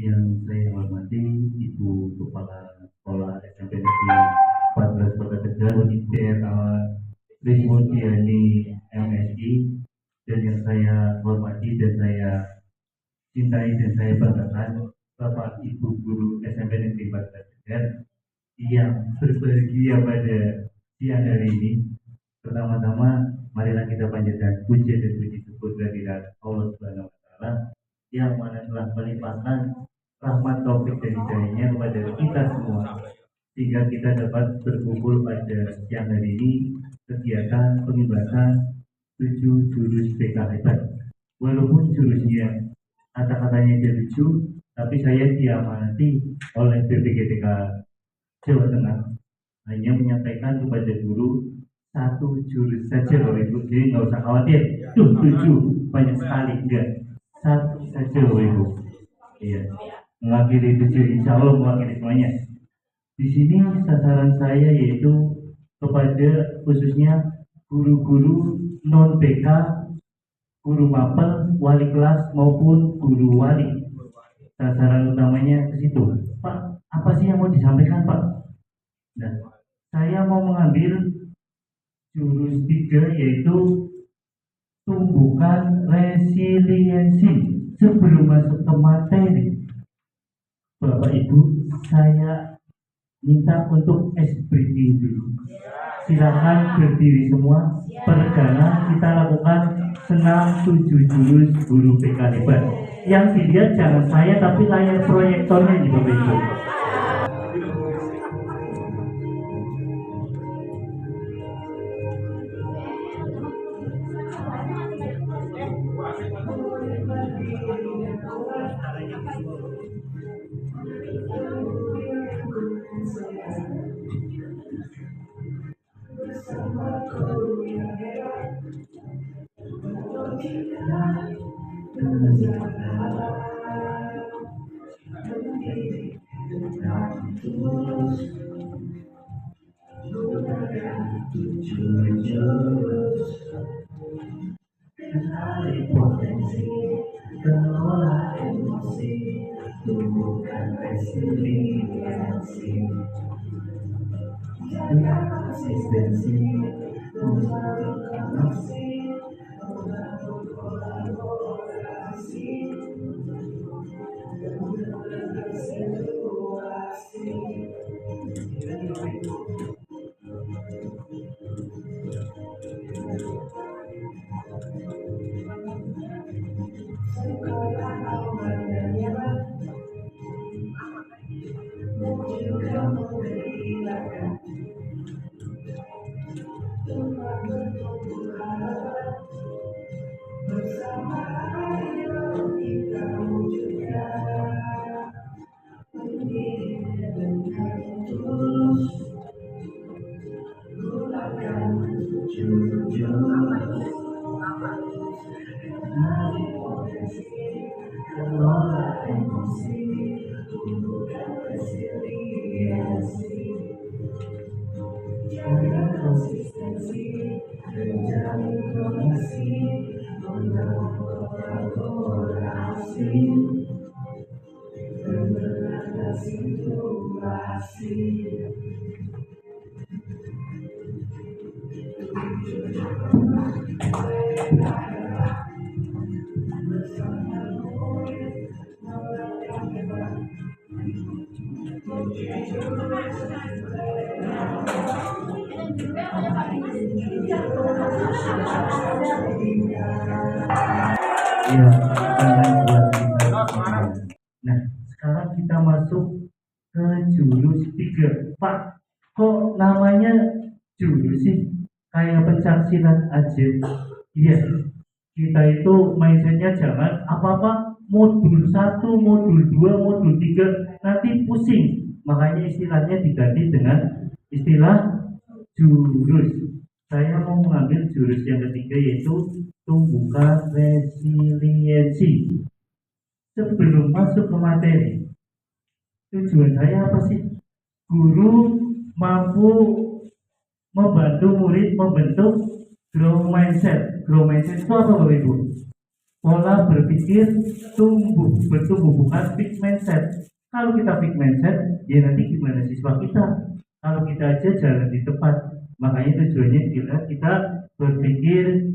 Yang saya hormati Ibu Kepala Sekolah SMP Negeri 14 Kota Tegal, Ibu Rismudiani MSI, dan yang saya hormati dan saya cintai dan saya banggakan Bapak Ibu Guru SMP Negeri 14 Tegal yang berbahagia pada siang hari ini. Pertama-tama, marilah kita panjatkan puji dan puji syukur kehadirat Allah Subhanahu wa Ta'ala yang mana telah melimpahkan rahmat taufik dan hidayahnya kepada kita semua sehingga kita dapat berkumpul pada siang hari ini kegiatan pengibasan 7 jurus BK hebat. Walaupun jurusnya kata-katanya dia lucu, tapi saya diamanati oleh BPGTK Jawa Tengah hanya menyampaikan kepada guru 1 jurus saja Bapak Ibu, jadi nggak usah khawatir. 7 banyak sekali, enggak, 1 saja Bapak Ibu. Iya, mewakili 7, insya Allah mewakili semuanya. Di sini sasaran saya yaitu kepada khususnya guru-guru non BK, guru mapel, wali kelas maupun guru wali. Sasaran utamanya ke situ. Pak, apa sih yang mau disampaikan Pak? Nah, saya mau mengambil jurus 3 yaitu tumbuhkan resiliensi. Sebelum masuk ke materi, Bapak Ibu, saya minta untuk breathing dulu. Silakan berdiri semua. Perdana kita lakukan senam 7 jurus guru BK hebat. Yang dilihat jangan saya tapi layar proyektornya di Bapak Ibu. Potensi, kelola emosi, tumbuhkan resiliensi, jaga konsistensi, membangun koneksi, membangun kolaborasi, membangun situasi. Bersama ayo kita wujudkan diri dengan tulus, gunakan 7 jurus, kenali potensi, kelola emosi, tumbuhkan resiliensi, jaga konsistensi, menjalin koneksi, membangun kolaborasi, membenarkan situasi. Ya, nah, sekarang kita masuk ke jurus 3. Pak, kok namanya jurus sih? Kayak pencaksilat aja. Iya, kita itu mindsetnya jangan apa-apa modul 1, modul 2, modul 3 nanti pusing. Makanya istilahnya diganti dengan istilah jurus. Saya mau mengambil jurus yang ketiga yaitu tumbuhkan resiliensi. Sebelum masuk ke materi, tujuan saya apa sih? Guru mampu membantu murid membentuk grow mindset. Grow mindset itu apa Bapak Ibu? pola berpikir bertumbuh, bukan fixed mindset. Kalau kita fixed mindset, ya nanti gimana siswa kita? Kalau kita aja jalan di tempat, makanya tujuannya kita berpikir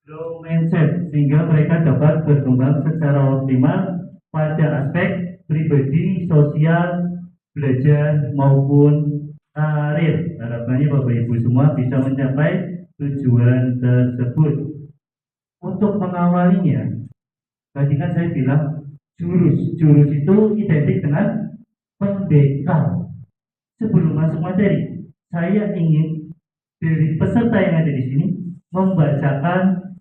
grow mindset sehingga mereka dapat berkembang secara optimal pada aspek pribadi, sosial, belajar maupun karir. Harapannya Bapak Ibu semua bisa mencapai tujuan tersebut. Untuk mengawalinya, tadi kan saya bilang jurus itu identik dengan pendekar. Sebelum masuk materi, saya ingin dari peserta yang ada di sini membacakan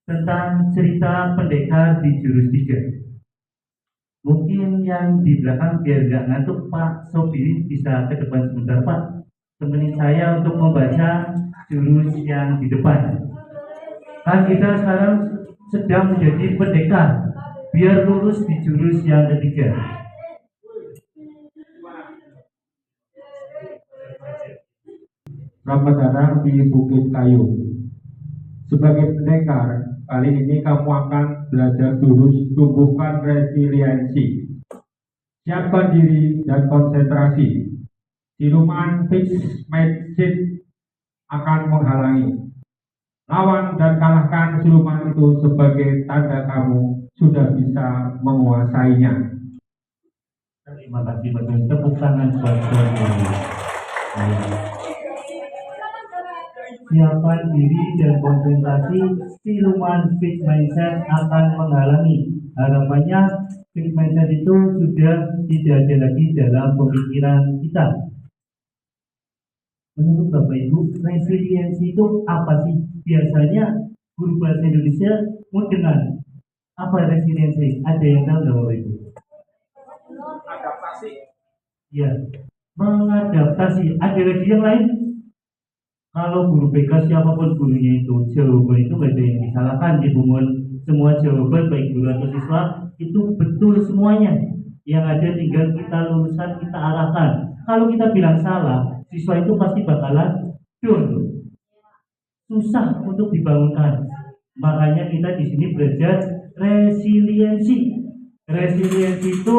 tentang cerita pendekar di jurus 3. Mungkin yang di belakang biar nggak ngantuk, Pak Sobi bisa ke depan sebentar, Pak. Temenin saya untuk membaca jurus yang di depan. Kan kita sekarang sedang menjadi pendekar biar lulus di jurus yang ketiga. Selamat datang di Bukit Kayu. Sebagai pendekar, kali ini kamu akan belajar jurus tumbuhkan resiliensi. Siapkan diri dan konsentrasi. Siluman fixed mindset akan menghalangi. Lawan dan kalahkan siluman itu sebagai tanda kamu sudah bisa menguasainya. Terima kasih, betul. Tepuk tangan buat guru. Siapkan diri dan konsentrasi, siluman fixed mindset akan menghalangi. Harapannya fixed mindset itu sudah tidak ada lagi dalam pemikiran kita. Menurut Bapak Ibu, resiliensi itu apa sih? Biasanya guru bahasa Indonesia dengan apa resiliensi? Ada yang tahu nggak Bapak Ibu? Adaptasi. Ya, mengadaptasi. Ada lagi yang lain? Kalau guru BK siapapun gurunya itu, jawaban itu nggak ada yang disalahkan di bumon. Semua jawaban baik guru atau siswa itu betul semuanya. Yang ada tinggal kita luruskan, kita arahkan. Kalau kita bilang salah, siswa itu pasti bakalan down, susah untuk dibangunkan. Makanya kita di sini belajar resiliensi. Resiliensi itu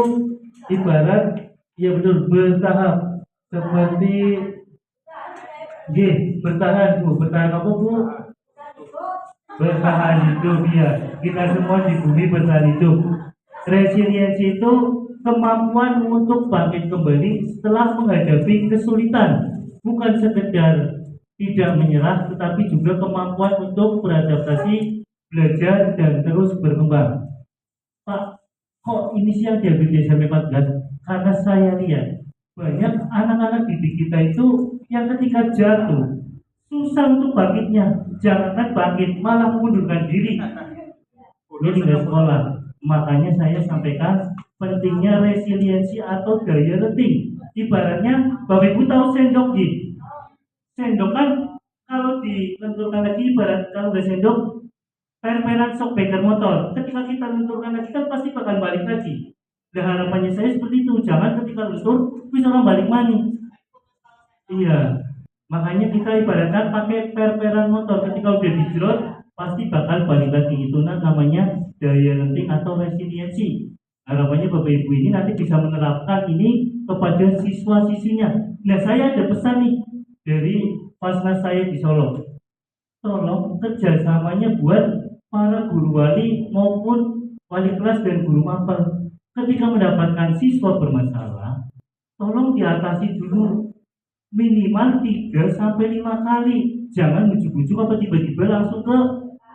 ibarat ya betul bertahap seperti bertahan Bu, bertahan apa Bu? Bertahan hidup ya. Kita semua di bumi bertahan hidup. Resiliensi itu kemampuan untuk bangkit kembali setelah menghadapi kesulitan, bukan sekedar tidak menyerah, tetapi juga kemampuan untuk beradaptasi, belajar dan terus berkembang. Pak, kok ini sih yang diambil di SMP 14? Karena saya lihat banyak anak-anak didik kita itu yang ketika jatuh susah untuk bangkitnya, jangankan bangkit malah mengundurkan diri. Ini di sekolah. Makanya saya sampaikan pentingnya resiliensi atau daya lenting. Ibaratnya Bapak Ibu tahu sendok gitu. Sendok kan kalau dilenturkan lagi, ibarat kalau udah sendok per-peran sok beker motor. Ketika kita lenturkan lagi kan pasti bakal balik lagi. Dan harapannya saya seperti itu, jangan ketika lentur bisa orang balik mani. Iya, makanya kita ibaratkan pakai per-peran motor. Ketika udah dijerot pasti bakal balik lagi. Itu namanya daya lenting atau resiliensi. Harapannya Bapak Ibu ini nanti bisa menerapkan ini kepada siswa-siswinya. Nah, saya ada pesan nih dari Pasnas saya di Solo. Tolong kerjasamanya buat para guru wali maupun wali kelas dan guru mapel. Ketika mendapatkan siswa bermasalah, tolong diatasi dulu minimal 3-5 kali. Jangan bujuk-bujuk apa tiba-tiba langsung ke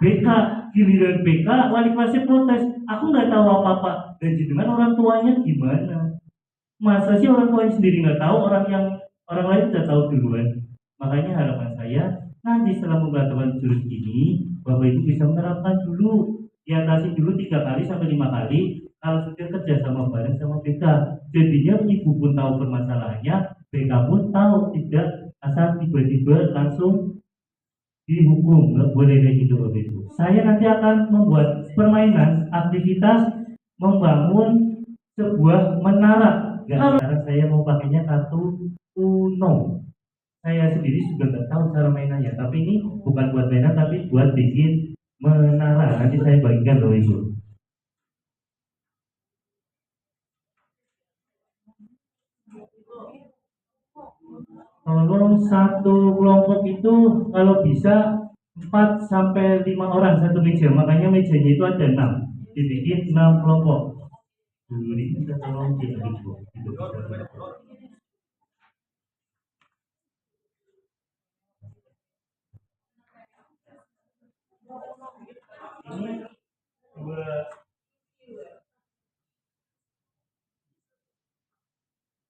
BK. Giliran BK wali kelasnya protes, aku nggak tahu apa-apa. Dan dengan orang tuanya gimana? Masa sih orang tuanya sendiri nggak tahu, orang lain udah tahu duluan. Makanya harapan saya nanti setelah memperhatikan jurus ini, Bapak Ibu bisa menerapkan dulu, diatasi dulu 3-5 kali. Kalau sudah kerja sama bareng sama BK, jadinya ibu pun tahu permasalahannya, BK pun tahu, tidak asal tiba-tiba langsung dihukum. Nggak boleh kayak gitu Bapak Ibu. Saya nanti akan membuat permainan aktivitas membangun sebuah menara. Sekarang saya mau pakainya kartu Uno. Saya sendiri juga nggak tahu cara mainannya, tapi ini bukan buat mainan tapi buat bikin menara. Nanti saya bagikan loh Ibu. Tolong satu kelompok itu kalau bisa 4 sampai 5 orang satu meja, makanya mejanya itu ada 6, dibikin 6 kelompok. Ini kita tolong kita Ibu.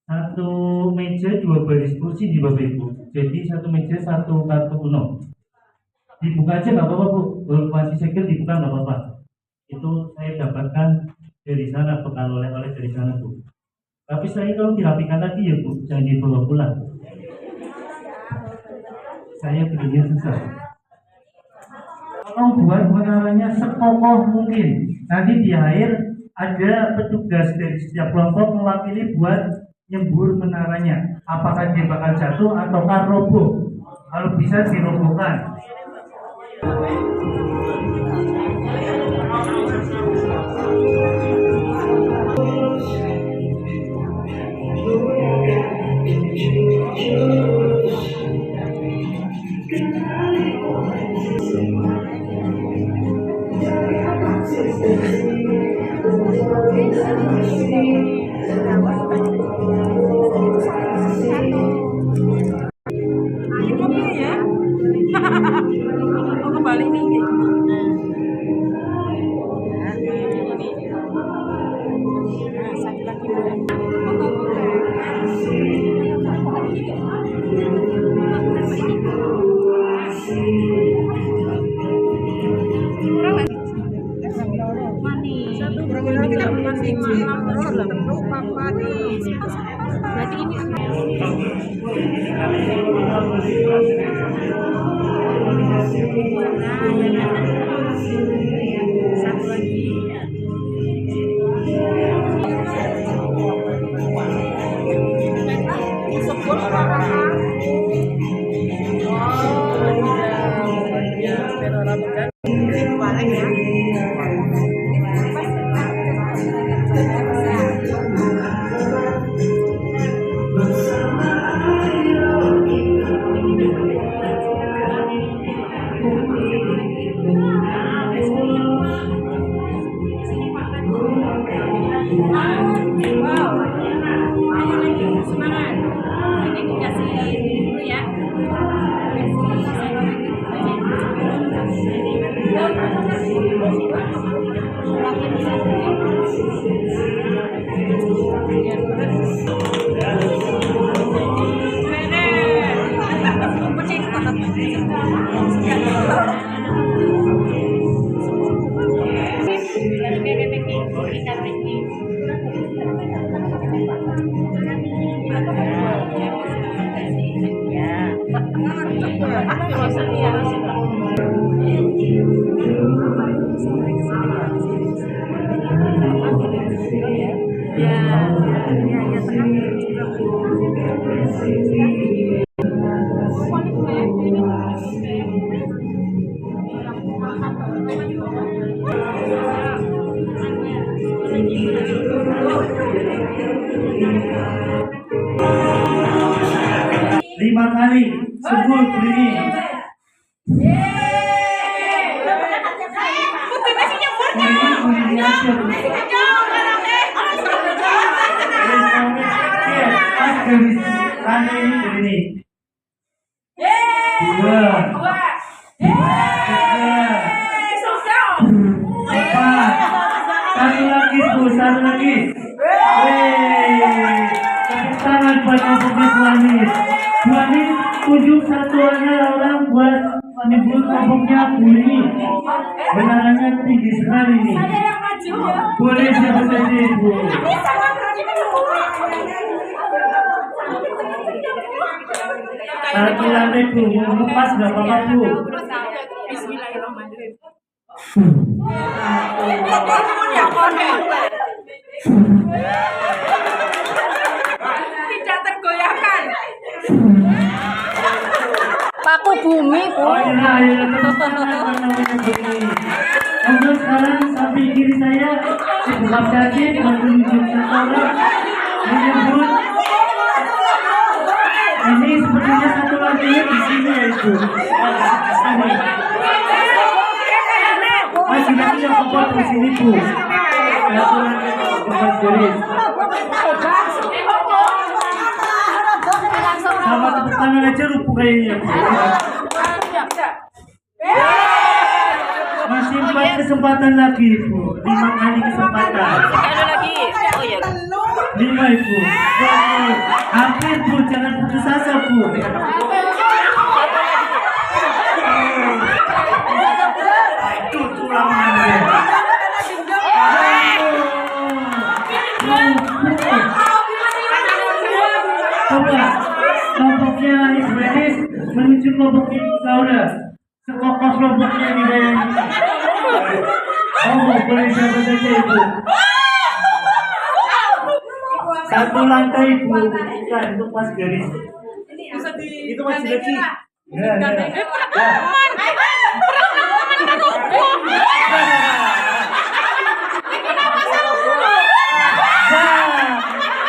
Satu meja 2 baris kursi di Bapak Ibu. Jadi satu meja 1 kartu kuno. Dibuka aja nggak apa-apa Bu. Masih segel dibuka nggak apa-apa. Itu saya dapatkan dari sana, bekal oleh-oleh dari sana Bu. Tapi saya kalau dirapikan lagi ya Bu, jangan dibawa pulang. Saya belinya susah. Tolong buat menaranya sekokoh mungkin. Nanti di akhir ada petugas dari setiap kelompok mewakili buat nyembur menaranya. Apakah dia bakal jatuh ataukah roboh? Kalau bisa dirobohkan. Oh, kembali nih. Satu lagi satu berarti kita masih lupa berarti ini satu lagi sepuluh orang balik ya. Lima kali sebut berdiri. Satu lagi. Tepuk tangan buat kelompoknya Buanis. Buanis tunjuk satu orang buat menyebut kelompoknya Buni. Benarannya tinggi sekali nih. Boleh siapa saja Ibu. Satu lantai Bu, mau lepas nggak apa-apa Bu. Bismillahirrahmanirrahim. Tidak tergoyahkan. Paku bumi, Bu. Oh iya, iya, tepuk tangan buat namanya bumi. Untuk sekarang samping kiri saya, Ibu Kapten menunjuk seseorang menyebut ini sepertinya satu lagi di sini ya Ibu. Mas sudah punya kompor di sini Bu. Satu lagi kompor garis. Sama tepuk tangan aja rubuh kayaknya Bu. Masih 4 kesempatan lagi Ibu. 5 kali kesempatan. Sekali lagi. Oh iya. 5 Ibu. Hampir Bu, jangan putus asa Bu. Itu tulangannya. Coba kelompoknya Ibu Enis menuju kelompok Ibu Saura. Sekokoh kelompoknya di daerah ini. Oh, boleh siapa saja Ibu. Satu lantai Ibu, bukan itu pas garis. Itu masih lagi. Ya, ya.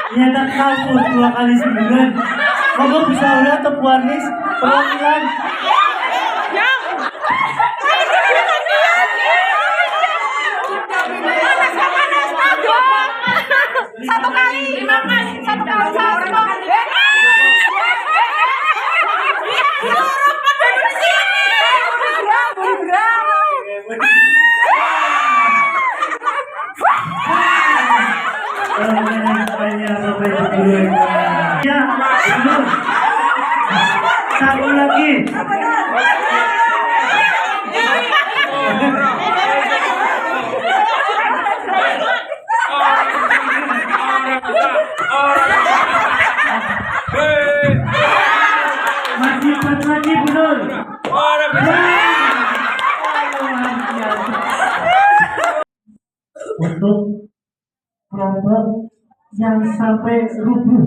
Nyata kabur 2 kali 9. Kamu bisa udah atau Puanis perwakilan? Satu kali. Ya, betul. Satu lagi. Masih 4 lagi, betul. Untuk kelompok yang sampai rubuh,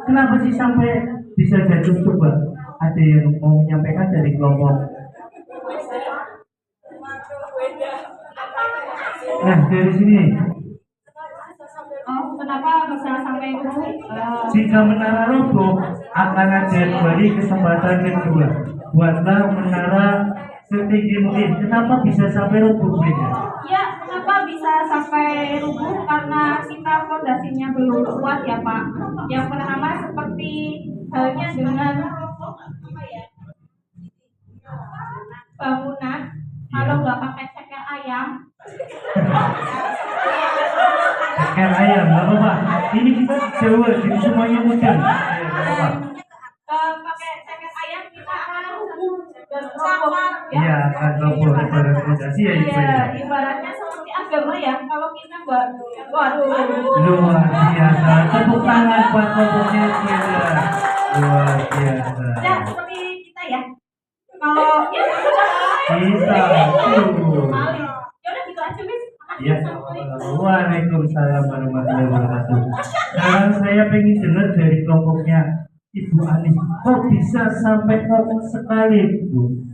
kenapa sih sampai bisa jatuh? Coba ada yang mau menyampaikan dari kelompok? Nah, dari sini. Oh, kenapa bisa sampai rubuh? Jika menara roboh, akan ada kembali kesempatan kedua. Buatlah menara setinggi mungkin. Kenapa bisa sampai roboh? Ya, kenapa bisa sampai rubuh? Karena kita fondasinya belum kuat ya Pak. Yang pertama seperti halnya dengan bangunan, kalau nggak pakai ceker ayam, Ceker ayam, nggak apa-apa. Ini kita Jawa, jadi semuanya mudah. pakai ceker ayam kita akan rubuh dan roboh. Iya, kan roboh ibarat fondasi ya Ibu. Iya, ibaratnya seperti agama ya. Kalau kita nggak, waduh. Luar biasa. Tepuk tangan buat kelompoknya Ibu. Luar biasa. Ya, seperti kita ya. Kalau ya Kita tuh. ya udah gitu aja Miss. Ya, Waalaikumsalam warahmatullahi wabarakatuh. Sekarang saya pengen dengar dari kelompoknya Ibu Anis. Kok bisa sampai kok sekali Bu?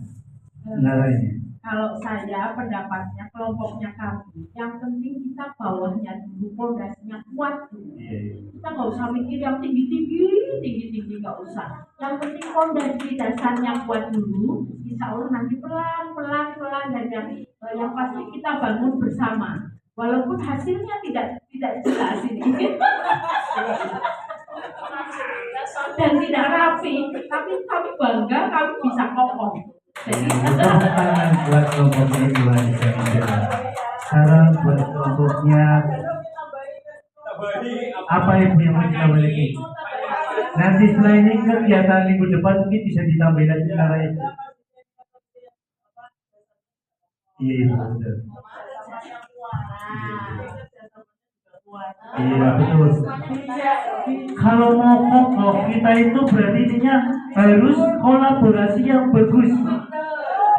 Naranya. Kalau saya pendapatnya kelompoknya kami, yang penting kita bawahnya dulu, fondasinya kuat dulu. Kita nggak usah mikir yang tinggi nggak usah. Yang penting fondasi dasarnya kuat dulu. Insya Allah nanti pelan dan yang pasti kita bangun bersama. Walaupun hasilnya tidak jelas ini dan tidak rapi, tapi kami bangga kami bisa kokoh. Jadi Tepuk tangan buat kelompoknya Ibu Anis yang mulia. Sekarang buat kelompoknya apa Ibu yang mau ditambah lagi? Nanti setelah ini kegiatan minggu depan mungkin bisa ditambahin lagi cara itu. Iya Ibu. Betul. Iya betul. Kalau mau kokoh kita itu berarti intinya harus kolaborasi yang bagus.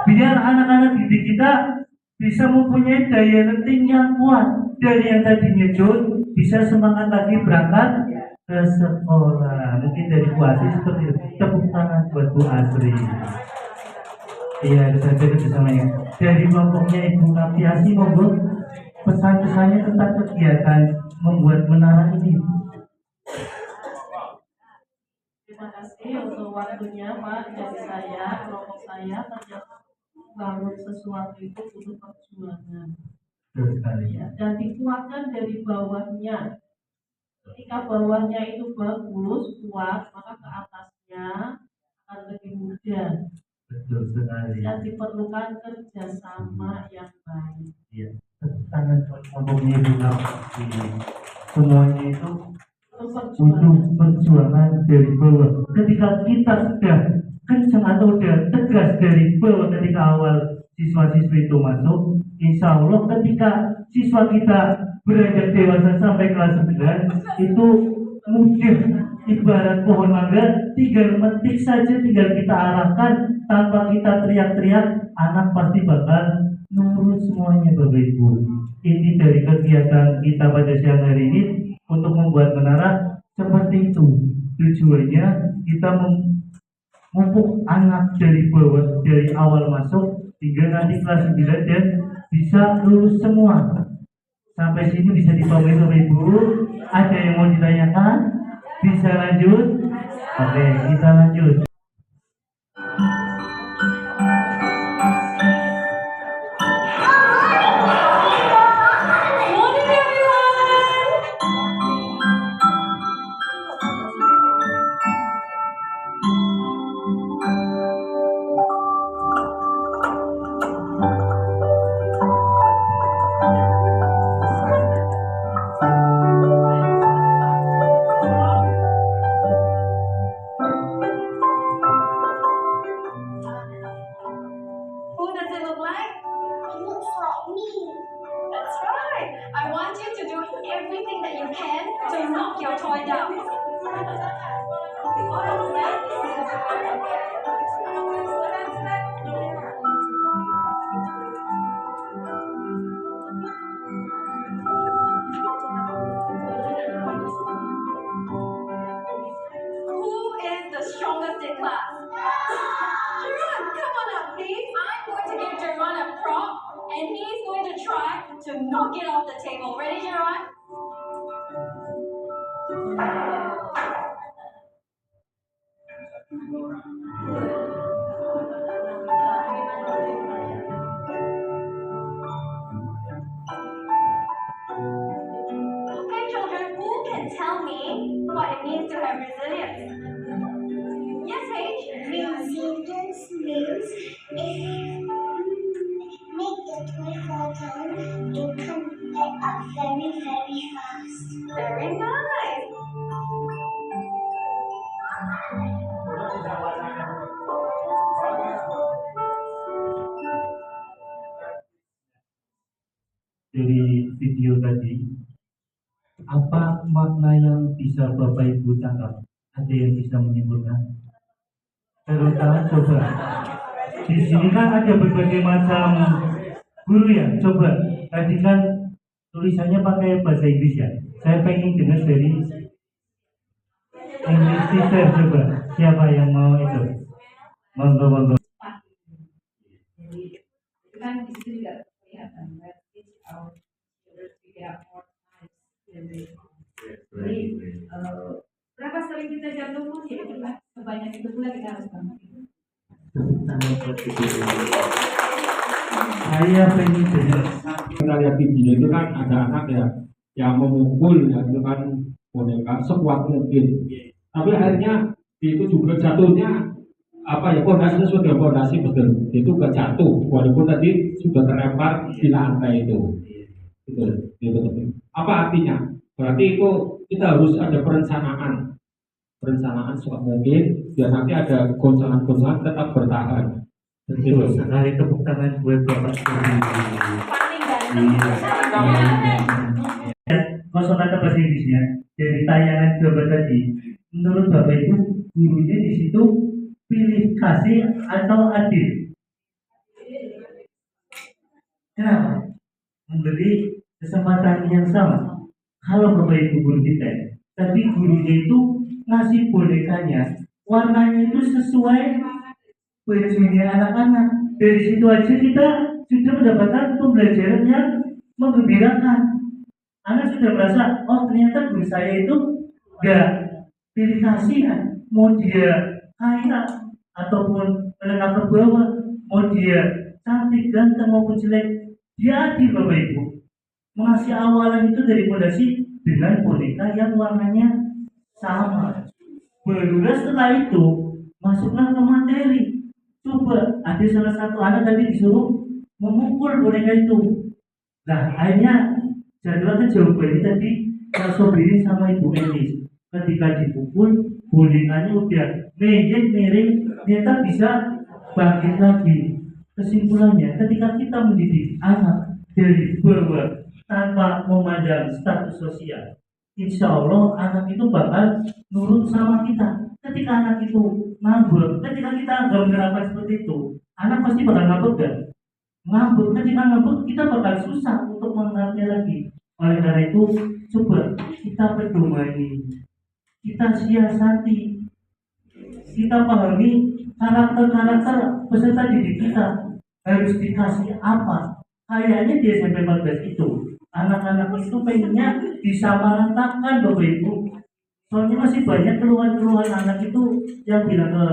Biar anak-anak didik kita bisa mempunyai daya lenting yang kuat. Dari yang tadinya John bisa semangat lagi berangkat ke sekolah. Mungkin dari Bu Asri seperti itu. Tepuk tangan buat Bu Asri. Iya, saja kerjasamanya. Dari kelompoknya Ibu Apiasi, monggo pesan-pesannya tentang kegiatan membuat menara ini. Terima kasih untuk waktunya Pak. Dari saya, kelompok saya ternyata bangun sesuatu itu butuh perjuangan. Betul sekali. Ya, dan dikuatkan dari bawahnya. Ketika bawahnya itu bagus, kuat, maka ke atasnya akan lebih mudah. Betul sekali. Dan diperlukan kerjasama yang baik. Iya. Tangan kelompoknya Ibu Apiasi. Semuanya itu butuh perjuangan dari bawah. Ketika kita sudah kencang atau sudah tegas dari bawah ketika awal siswa-siswi itu masuk, insya Allah ketika siswa kita beranjak dewasa sampai kelas 9 itu mudah, ibarat pohon mangga, tinggal metik saja, tinggal kita arahkan tanpa kita teriak-teriak, anak pasti bakal nurut semuanya Bapak Ibu. Ini dari kegiatan kita pada siang hari ini untuk membuat menara seperti itu. Tujuannya kita memupuk anak dari bawah, dari awal masuk hingga nanti kelas 9 dan bisa lulus semua. Sampai sini bisa dipahami Bapak Ibu. Ada yang mau ditanyakan? Bisa lanjut? Oke, kita lanjut. Who does it look like? It looks like me. That's right. I want you to do everything that you can to knock your toy down. Who is the strongest in class? Jerron, come on up, please. I'm going to give Jerron a prop, and he's going to try to knock it off the table. Ready, Jerron? Okay, children, who can tell me what it means to have resilience? Yes, Paige? Resilience means if you make the toy fall down, you can get up very, very fast. Very nice. Dari video tadi, apa makna yang bisa Bapak Ibu tangkap? Ada yang bisa menyimpulkan? Terutama coba. Di sini kan ada berbagai macam guru ya. Coba, tadi kan tulisannya pakai bahasa Inggris ya. Saya pengen dengar dari English teacher, coba. Siapa yang mau itu? Monggo. Jadi itu kan di situ juga kelihatan let's teach our children to get up more times. Jadi berapa sering kita jatuh pun ya itulah sebanyak itu pula kita harus bangun. Saya pengen dengar. Kita lihat video itu kan ada anak ya yang memukul ya, itu kan boneka sekuat mungkin. Tapi akhirnya itu juga jatuhnya apa ya, pondasinya sudah pondasi betul, itu gak jatuh walaupun tadi sudah terlempar di lantai itu. Itu. Apa artinya? Berarti itu kita harus ada perencanaan sekuat mungkin biar nanti ada goncangan-goncangan tetap bertahan. Betul sekali, tepuk tangan buat Bapak Paling kosakata bahasa Inggrisnya dari tayangan coba tadi, menurut Bapak Ibu gurunya di situ pilih kasih atau adil? Kenapa? Memberi kesempatan yang sama. Kalau Bapak Ibu guru kita, tapi gurunya itu ngasih bonekanya, warnanya itu sesuai pensiunnya anak-anak. Dari situ aja kita sudah mendapatkan pembelajaran yang menggembirakan. Anak sudah merasa, oh ternyata guru saya itu gak pilih kasihan, mau dia kaya ataupun menengah ke bawah, mau dia cantik, ganteng maupun jelek, dia adil Bapak Ibu. Mengasih awalan itu dari fondasi dengan boneka yang warnanya sama. Barulah setelah itu masuklah ke materi. Coba ada salah satu anak tadi disuruh memukul boneka itu. Nah akhirnya jadwalnya jawabannya tadi Kak Sobiri sama Ibu Elis. Ketika dipukul, bonekanya udah miring, ternyata bisa bangkit lagi. Kesimpulannya, ketika kita mendidik anak dari bawah tanpa memandang status sosial, insya Allah anak itu bakal nurut sama kita. Ketika anak itu ngambek, ketika kita nggak menerapkan seperti itu, anak pasti bakal ngambek kan? Ngambek, ketika ngambek kita bakal susah untuk mengenalnya lagi. Oleh karena itu, coba kita pedomani, kita siasati, kita pahami karakter-karakter peserta didik kita harus dikasih apa. Kayaknya di SMP 14 itu anak-anak itu pengennya disamaratakan Bapak Ibu. Soalnya masih banyak keluhan-keluhan anak itu yang bilang ke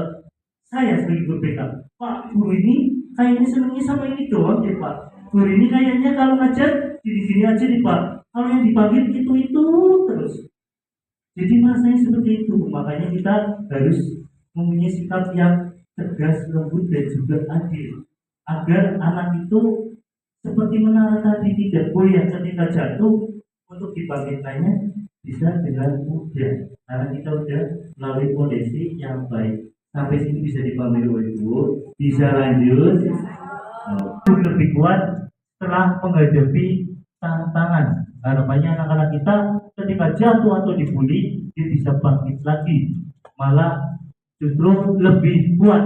saya sebagai guru BK, Pak guru ini kayaknya senangnya sama ini doang deh Pak. Guru ini kayaknya kalau ngajar gini-gini aja nih Pak. Kalau yang dipanggil itu terus. Jadi rasanya seperti itu. Makanya kita harus mempunyai sikap yang tegas, lembut dan juga adil. Agar anak itu seperti menara tadi tidak goyah ketika jatuh, untuk dibangkitkannya bisa dengan mudah. Karena kita sudah melalui kondisi yang baik. Sampai sini bisa dipahami oleh Ibu. Bisa lanjut. Lebih kuat setelah menghadapi tantangan. Harapannya anak-anak kita ketika jatuh atau dibully, dia bisa bangkit lagi. Malah justru lebih kuat,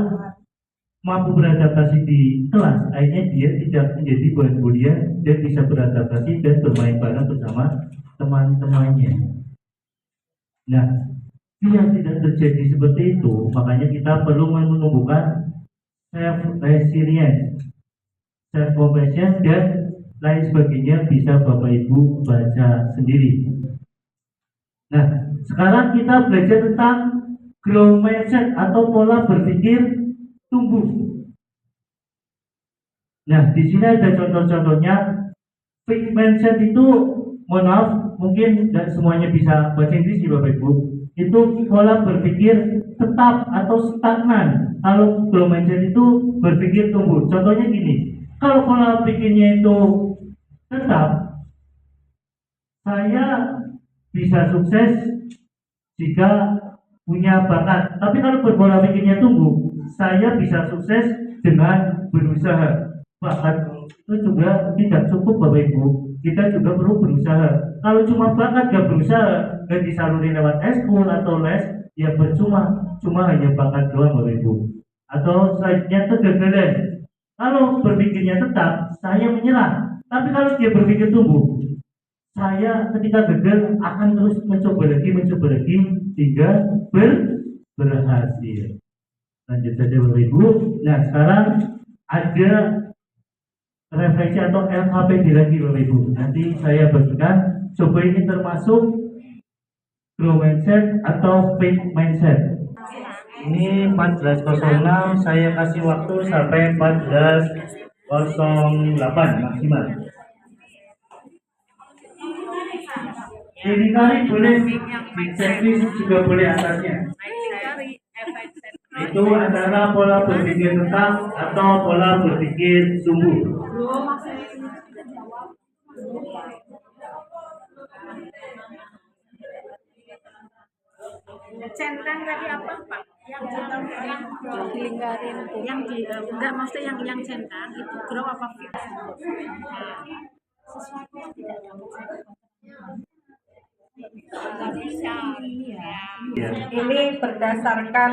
mampu beradaptasi di kelas. Akhirnya dia tidak menjadi bahan bulian dan bisa beradaptasi dan bermain bareng bersama teman-temannya. Nah, biar tidak terjadi seperti itu, makanya kita perlu menumbuhkan self-resilience, self-compassion, dan lain sebagainya. Bisa Bapak Ibu baca sendiri. Nah, sekarang kita belajar tentang growth mindset atau pola berpikir tumbuh. Nah, di sini ada contoh-contohnya. Fixed mindset itu, mohon maaf, mungkin tidak semuanya bisa baca Inggris ya Bapak Ibu. Itu pola berpikir tetap atau stagnan. Kalau growth mindset itu berpikir tumbuh. Contohnya gini, kalau pola pikirnya itu tetap, saya bisa sukses jika punya bakat. Tapi kalau berpola pikirnya tumbuh, saya bisa sukses dengan berusaha. Bakat itu juga tidak cukup Bapak Ibu. Kita juga perlu berusaha. Kalau cuma bakat gak berusaha, gak disaluri lewat eskul atau les, ya percuma. Cuma hanya bakat doang Bapak Ibu. Atau selanjutnya kegagalan. Kalau berpikirnya tetap, saya menyerah. Tapi kalau dia berpikir tumbuh, saya ketika gagal akan terus mencoba lagi hingga berhasil. Lanjut saja Bapak Ibu. Nah sekarang ada refleksi atau LKPD lagi Bapak Ibu. Nanti saya bagikan. Coba ini termasuk growth mindset atau fixed mindset. Ini 14.06, saya kasih waktu sampai 14.08 maksimal. Ini kali boleh, checklist juga boleh atasnya. Itu antara pola berpikir tetap atau pola berpikir tumbuh. Centang tadi apa Pak? Yang centang Lingkarin tuh. yang di enggak maksudnya yang centang itu grow apa fit? Sesuatu yang tidak dapat Ini berdasarkan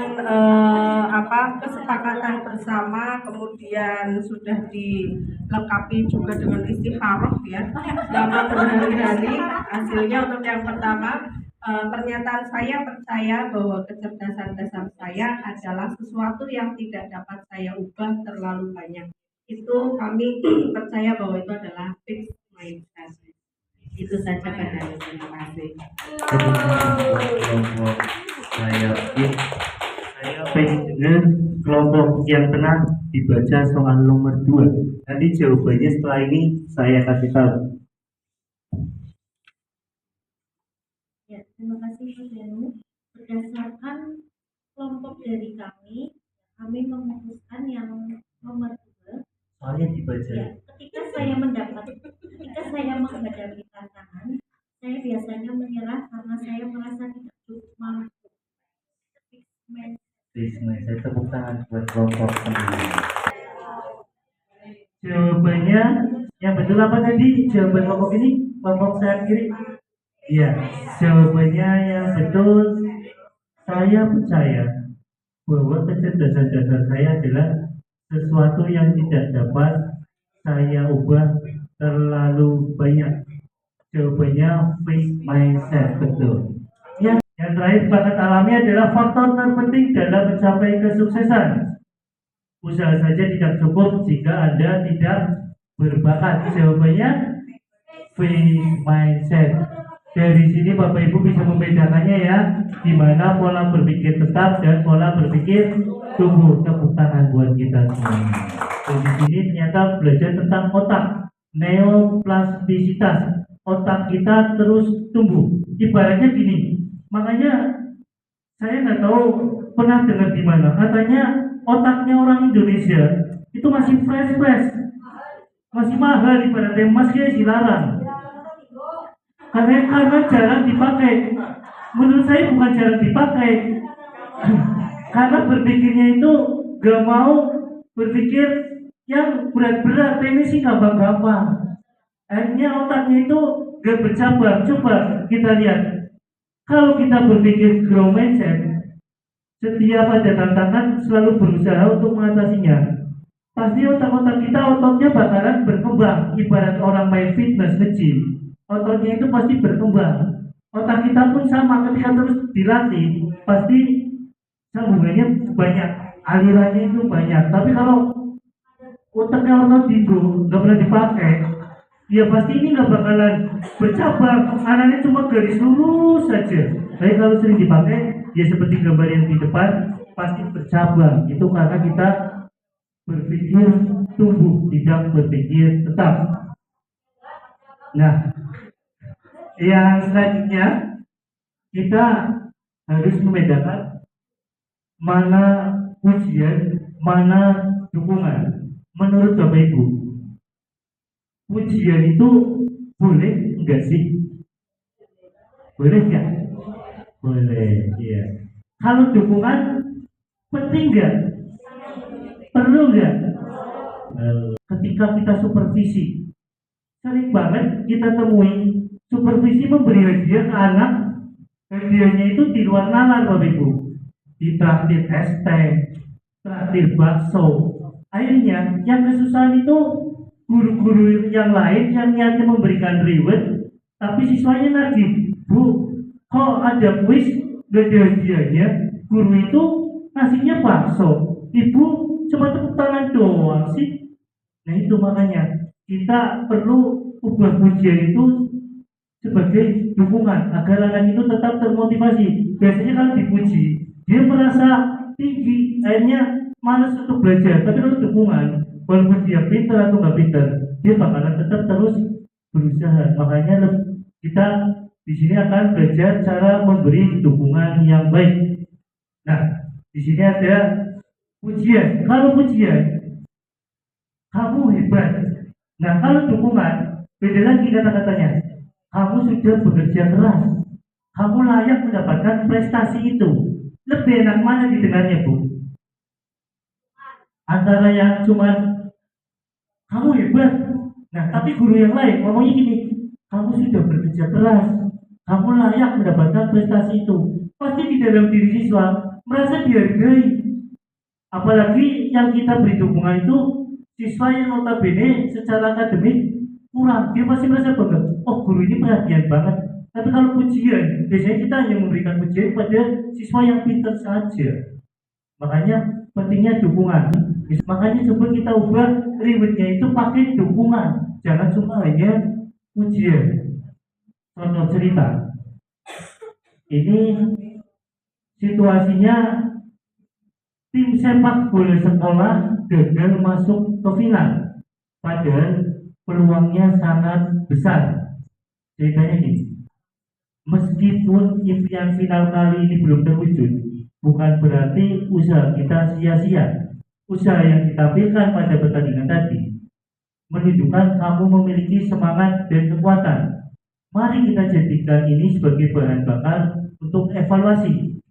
kesepakatan bersama, kemudian sudah dilengkapi juga dengan istikharah ya, selama berhari-hari. Hasilnya untuk yang pertama, pernyataan saya percaya bahwa kecerdasan dasar saya adalah sesuatu yang tidak dapat saya ubah terlalu banyak. Itu kami percaya bahwa itu adalah fixed mindset. Itu saja Pak Dani, terima kasih. Kelompok saya pengen dengar kelompok yang pernah dibaca soal nomor 2. Nanti jawabannya setelah ini saya kasih tahu. Ya, terima kasih Pak Danu. Berdasarkan kelompok dari kami memutuskan yang nomor 2. Soalnya dibaca. Ya, ketika saya menghadapi tantangan, saya biasanya menyerah karena saya merasa tidak cukup mampu. Saya tepuk tangan buat kelompok ini. Jawabannya yang betul apa tadi? Jawaban kelompok ini, kelompok saya kiri. Iya, jawabannya yang betul. Saya percaya bahwa kecerdasan dasar saya adalah sesuatu yang tidak dapat saya ubah terlalu banyak. Jawabannya fixed mindset, betul. Yang terakhir, bakat alami adalah faktor terpenting dalam mencapai kesuksesan. Usaha saja tidak cukup jika Anda tidak berbakat. Jawabannya fixed mindset. Dari sini Bapak Ibu bisa membedakannya ya, di mana pola berpikir tetap dan pola berpikir tumbuh. Tepuk tangan buat kita semua. Di sini ternyata belajar tentang otak, neoplastisitas. Otak kita terus tumbuh. Ibaratnya gini, makanya saya nggak tahu pernah dengar di mana. Katanya otaknya orang Indonesia itu masih fresh, masih mahal ibaratnya, masih dilarang. Karena jarang dipakai. Menurut saya bukan jarang dipakai, karena berpikirnya itu gak mau berpikir yang berat-berat, ini sih gampang-gampang. Akhirnya otaknya itu gak bercabang. Coba kita lihat, kalau kita berpikir grow mindset, setiap ada tantangan selalu berusaha untuk mengatasinya. Pasti otak-otak kita, ototnya bakalan berkembang. Ibarat orang main fitness, nge-gym, ototnya itu pasti berkembang. Otak kita pun sama, ketika terus dilatih pasti sambungannya banyak, alirannya itu banyak. Tapi kalau otaknya otot itu nggak pernah dipakai, ya pasti ini nggak bakalan bercabang. Anaknya cuma garis lurus saja. Tapi kalau sering dipakai, ya seperti gambar yang di depan, pasti bercabang. Itu karena kita berpikir tumbuh, tidak berpikir tetap. Nah, yang selanjutnya kita harus membedakan mana pujian, mana dukungan. Menurut Bapak Ibu, pujian itu boleh enggak sih? Boleh enggak? Boleh, iya. Kalau dukungan penting enggak? Perlu enggak? Ketika kita supervisi, sering banget kita temui supervisi memberi hadiah ke anak. Hadiahnya itu di luar nalar Bapak Ibu, di traktir es teh, traktir bakso. Akhirnya yang kesusahan itu guru-guru yang lain yang niatnya memberikan reward, tapi siswanya nagih, Bu, kok ada kuis gak ada hadiahnya? Guru itu ngasihnya bakso, Ibu cuma tepuk tangan doang sih. Nah itu makanya kita perlu ubah pujian itu sebagai dukungan agar anak itu tetap termotivasi. Biasanya kalau dipuji, dia merasa tinggi, akhirnya malas untuk belajar. Tapi kalau dukungan, walaupun dia pintar atau nggak pintar, dia bakalan tetap terus berusaha. Makanya kita di sini akan belajar cara memberi dukungan yang baik. Nah, di sini ada pujian. Kalau pujian, kamu hebat. Nah, kalau dukungan, beda lagi kata-katanya. Kamu sudah bekerja keras, kamu layak mendapatkan prestasi itu. Lebih enak mana didengarnya, Bu? Antara yang cuma kamu hebat, nah tapi guru yang lain ngomongnya gini, kamu sudah bekerja keras, kamu layak mendapatkan prestasi itu. Pasti di dalam diri siswa merasa dihargai. Apalagi yang kita beri dukungan itu siswa yang notabene secara akademik kurang, dia pasti merasa bangga. Oh, guru ini perhatian banget, Tapi kalau pujian, biasanya kita hanya memberikan pujian pada siswa yang pintar saja. Makanya pentingnya dukungan. Makanya coba kita ubah rewardnya itu pakai dukungan, jangan cuma hanya pujian. Contoh cerita, ini situasinya tim sepak bola sekolah gagal masuk ke final, padahal peluangnya sangat besar. Ceritanya gini, meskipun impian final kali ini belum terwujud, bukan berarti usaha kita sia-sia. Usaha yang ditampilkan pada pertandingan tadi menunjukkan kamu memiliki semangat dan kekuatan. Mari kita jadikan ini sebagai bahan bakar untuk evaluasi,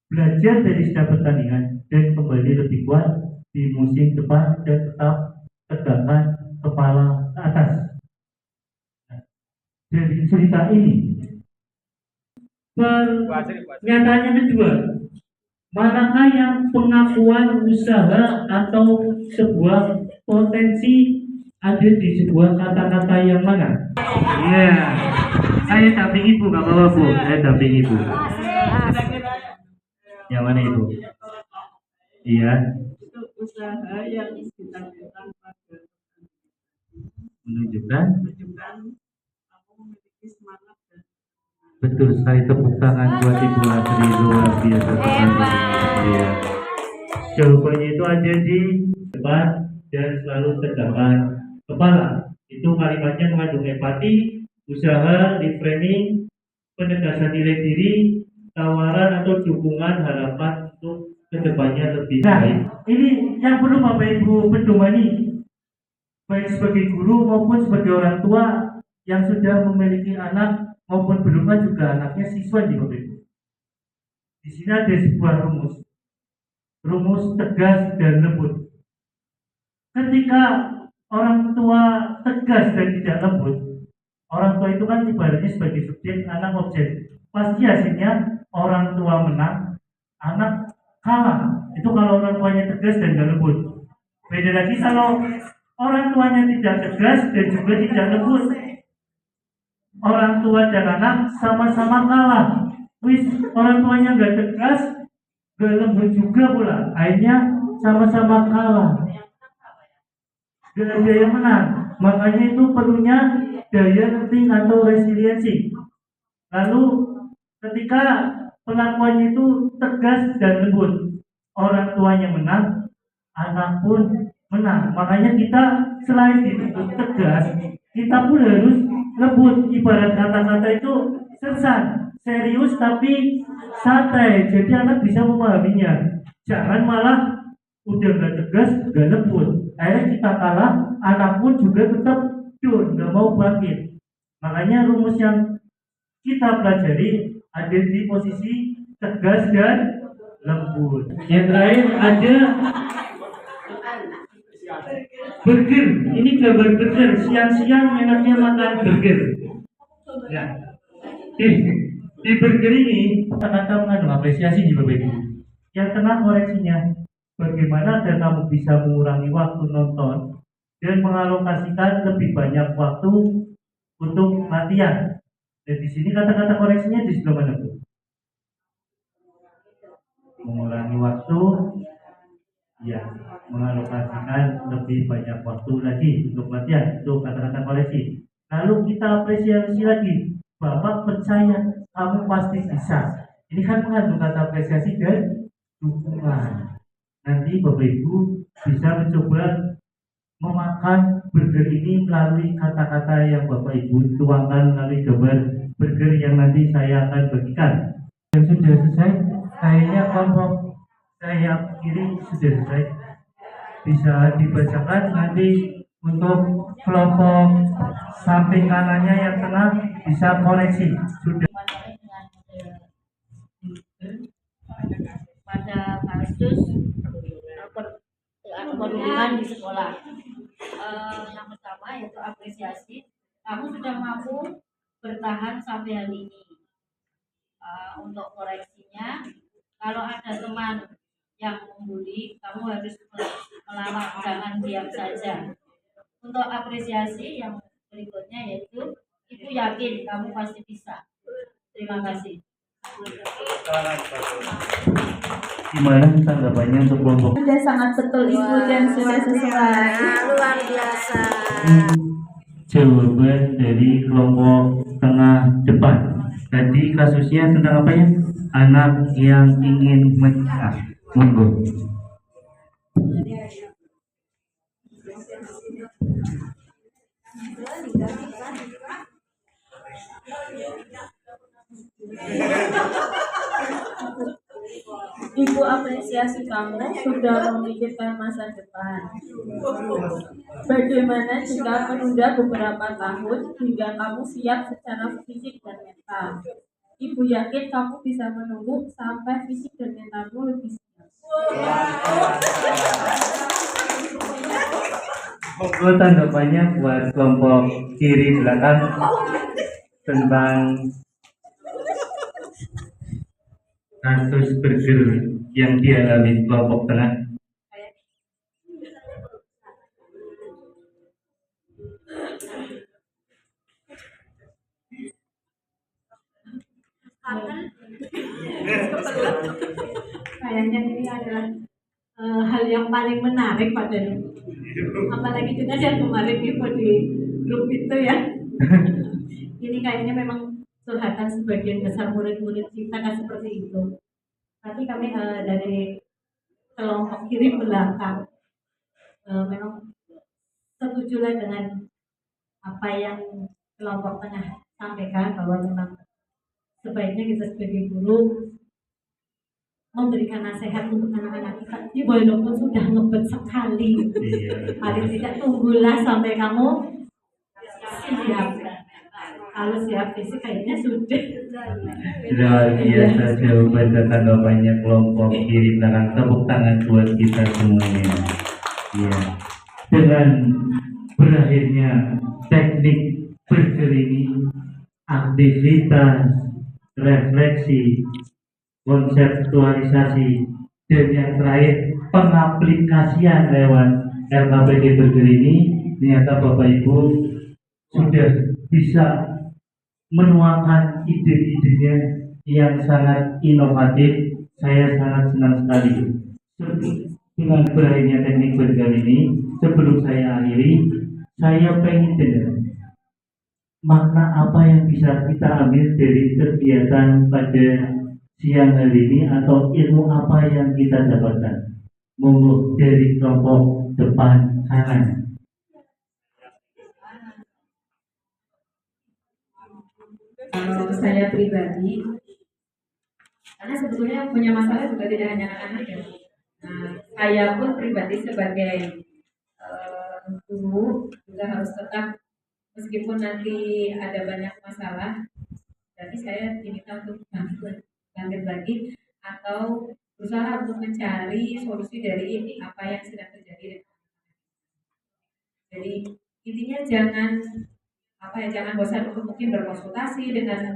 belajar dari setiap pertandingan dan kembali lebih kuat di musim depan dan tetap tegakkan kepala ke atas. Dari cerita ini, pernyataannya kedua, manakah yang pengakuan usaha atau sebuah potensi ada di sebuah kata-kata yang mana? Iya, saya dampingi Bu, nggak apa-apa Bu, saya dampingi Bu. Yang mana Ibu? Iya. Itu usaha yang ditampilkan pada Menunjukkan kamu memiliki semangat dan betul sekali, tepuk tangan buat Ibu Asri, luar biasa sekali. Iya. Jawabannya itu ada di depan dan selalu tegakkan kepala. Itu kalimatnya mengandung empati, usaha, reframing, penegasan nilai diri, tawaran atau dukungan harapan untuk kedepannya lebih baik. Ini yang perlu Bapak Ibu pedomani, baik sebagai guru maupun sebagai orang tua yang sudah memiliki anak maupun belum kan juga anaknya siswa di Bapak Ibu. Di sini ada sebuah rumus tegas dan lembut. Ketika orang tua tegas dan tidak lembut, orang tua itu kan ibaratnya sebagai subjek, anak objek. Pasti hasilnya orang tua menang, anak kalah. Itu kalau orang tuanya tegas dan tidak lembut. Beda lagi kalau orang tuanya tidak tegas dan juga tidak lembut. Orang tua dan anak sama-sama kalah. Orang tuanya nggak tegas, nggak lembut juga pula. Akhirnya sama-sama kalah. Gak ada yang menang. Makanya itu perlunya daya lenting atau resiliensi. Lalu ketika pelakuannya itu tegas dan lembut, orang tuanya menang, anak pun menang. Makanya kita selain dituntut tegas, kita pun harus lembut. Ibarat kata-kata itu sersan, serius tapi santai. Jadi anak bisa memahaminya. Jangan malah udah gak tegas, gak lembut. Akhirnya kita kalah, anak pun juga tetap down, gak mau bangkit. Makanya rumus yang kita pelajari ada di posisi tegas dan lembut. Yang terakhir ada burger. Ini gambar burger. Siang-siang enaknya makan burger. Ya. Di burger ini kata-kata mengandung apresiasi di Bapak Ibu. Yang tengah koreksinya, bagaimana agar kamu bisa mengurangi waktu nonton dan mengalokasikan lebih banyak waktu untuk latihan. Dan di sini kata-kata koreksinya di sebelah mana Bu? Mengurangi waktu, ya, mengalokasikan lebih banyak waktu lagi untuk latihan. Itu kata-kata koreksi. Lalu kita apresiasi lagi. Bapak percaya kamu pasti bisa. Ini kan mengandung kata apresiasi dan dukungan. Nanti Bapak Ibu bisa mencoba memakan burger ini melalui kata-kata yang Bapak Ibu tuangkan melalui gambar burger yang nanti saya akan bagikan. Yang sudah selesai, kayaknya kelompok saya kiri sudah selesai. Bisa dibacakan nanti untuk kelompok samping kanannya yang tengah bisa koreksi. Sudah. Pada kasus perundungan di sekolah. Yang pertama yaitu apresiasi. Kamu sudah mampu bertahan sampai hari ini. Untuk koreksinya, kalau ada teman yang membuli, kamu harus melawan, jangan diam saja. Untuk apresiasi yang berikutnya yaitu ibu yakin kamu pasti bisa. Terima kasih. Gimana tanggapannya untuk kelompok? Sudah sangat betul Ibu dan sudah sesuai. Luar biasa. Jawaban dari kelompok tengah depan. Tadi kasusnya tentang apa ya? Anak yang ingin menikah. Monggo. Ibu apresiasi kamu sudah memikirkan masa depan. Bagaimana jika menunda beberapa tahun hingga kamu siap secara fisik dan mental? Ibu yakin kamu bisa menunggu sampai fisik dan mentalmu lebih siap. Monggo tanggapannya buat kelompok kiri belakang tentang kasus burger yang dialami kelompok tengah. Kayaknya ini adalah hal yang paling menarik pada apalagi dengan yang kemarin Ibu di grup itu ya. Ini kayaknya memang curhatan sebagian besar murid-murid kita kan seperti itu. Tapi kami dari kelompok kiri belakang memang setujulah dengan apa yang kelompok tengah sampaikan, bahwa memang sebaiknya kita sebagai guru memberikan nasihat untuk anak-anak kita. Ini walaupun sudah ngebet sekali, paling tidak tunggulah sampai kamu siap. Kalau siap fisik kayaknya sudah. Luar biasa jawaban dan tanggapannya kelompok kiri belakang. Tepuk tangan buat kita semuanya. Ya. Dengan berakhirnya teknik burger ini, aktivitas refleksi, konseptualisasi, dan yang terakhir pengaplikasian lewat LKPD burger ini, ternyata Bapak Ibu sudah bisa menuangkan ide-idenya yang sangat inovatif. Saya sangat senang sekali dengan berakhirnya teknik burger ini. Sebelum saya akhiri, saya pengen dengar makna apa yang bisa kita ambil dari kegiatan pada siang hari ini, atau ilmu apa yang kita dapatkan. Monggo dari kelompok depan kanan. Kalau saya pribadi, karena sebetulnya yang punya masalah juga tidak hanya anak-anak ya. Nah, saya pun pribadi sebagai guru juga harus tetap, meskipun nanti ada banyak masalah, tapi saya diminta untuk bangkit lagi atau berusaha untuk mencari solusi dari apa yang sedang terjadi. Jadi intinya jangan bosan untuk mungkin berkonsultasi dengan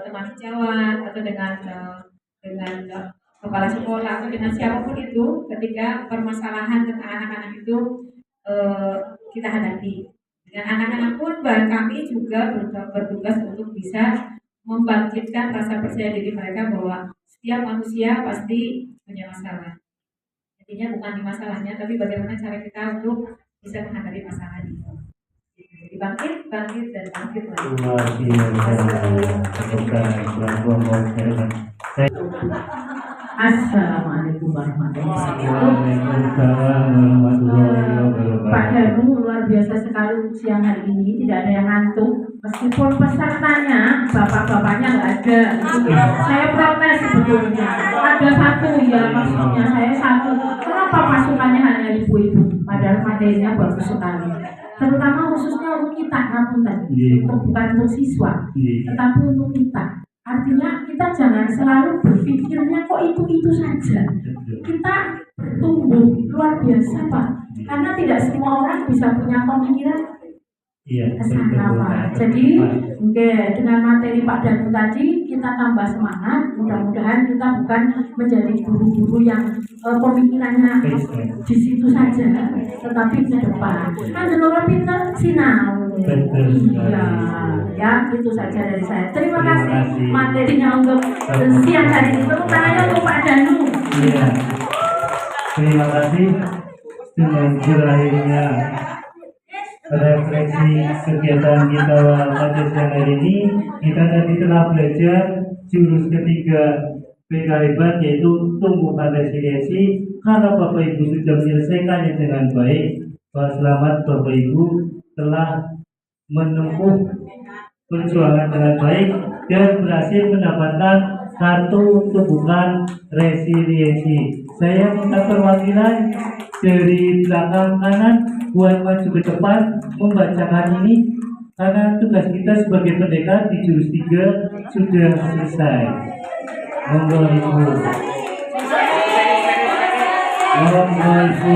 teman sejawat atau dengan kepala sekolah atau dengan siapapun itu ketika permasalahan tentang anak-anak itu kita hadapi. Dengan anak-anak pun kami juga bertugas untuk bisa membangkitkan rasa percaya diri mereka bahwa setiap manusia pasti punya masalah. Intinya bukan di masalahnya, tapi bagaimana cara kita untuk bisa menghadapi masalah itu. Jadi bangkit dan bangkit lagi. Assalamualaikum warahmatullahi wabarakatuh. Pak Danu, luar biasa sekali siang hari ini, tidak ada yang ngantuk. Meskipun pesertanya, bapak-bapaknya nggak ada. Saya protes sebetulnya. Ada satu ya, maksudnya saya satu. Kenapa pasukannya hanya ibu-ibu? Padahal materinya bagus sekali. Terutama khususnya untuk kita, bukan untuk siswa, tetapi untuk kita. Artinya kita jangan selalu berpikirnya kok itu saja. Kita bertumbuh luar biasa Pak, karena tidak semua orang bisa punya pemikiran Iya, ke sana betul. Pak. Jadi dengan materi Pak Danu tadi kita tambah semangat. Mudah-mudahan kita bukan menjadi guru-guru yang pemikirannya di situ saja, tetapi ke depan. Kan orang pintar sinau. Betul. Iya, ya itu saja dari saya. Terima Terima kasih kasih. materinya untuk siang hari ini. Tepuk tangannya untuk Pak Danu. Iya. Terima kasih dengan berakhirnya refleksi kegiatan kita pada siang hari ini. Kita tadi telah belajar jurus ketiga PK hebat, yaitu tumbuhkan resiliensi. Karena Bapak Ibu sudah menyelesaikannya dengan baik, selamat Bapak Ibu telah menempuh perjuangan dengan baik dan berhasil mendapatkan kartu tumbuhkan resiliensi. Saya minta perwakilan dari belakang kanan buat maju ke depan membacakan ini, karena tugas kita sebagai pendekat di jurus 3 sudah selesai. Monggo Ibu. Monggo Ibu.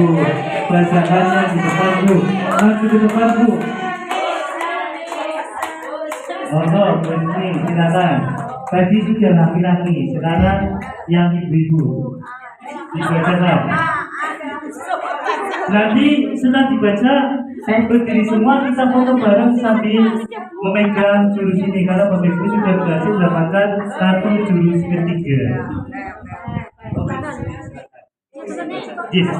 Bacakannya di depan Bu. Maju ke depan Bu. Monggo berhenti, silakan. Tadi sudah laki-laki, sekarang yang ibu-ibu. Dibacakan. Nanti setelah dibaca, berdiri semua, kita foto bareng sambil memegang jurus ini, karena Bapak Ibu sudah berhasil mendapatkan satu jurus ketiga. Yes.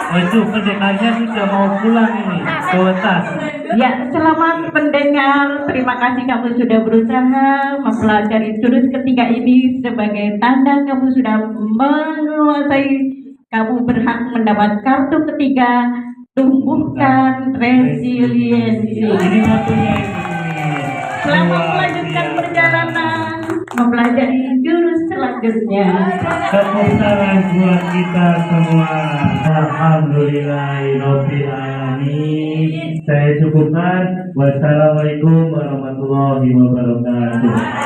Oh itu pendengarnya sudah mau pulang ini, bawa tas. Ya, selamat pendengar. Terima kasih kamu sudah berusaha mempelajari jurus ketiga ini sebagai tanda kamu sudah menguasai. Kamu berhak mendapat kartu ketiga, tumbuhkan resiliensi. Ini waktunya ini. Selamat melanjutkan perjalanan mempelajari jurus selanjutnya. Tepuk tangan buat kita semua. Alhamdulillahirabbil alamin. Saya cukupkan. Wassalamualaikum warahmatullahi wabarakatuh.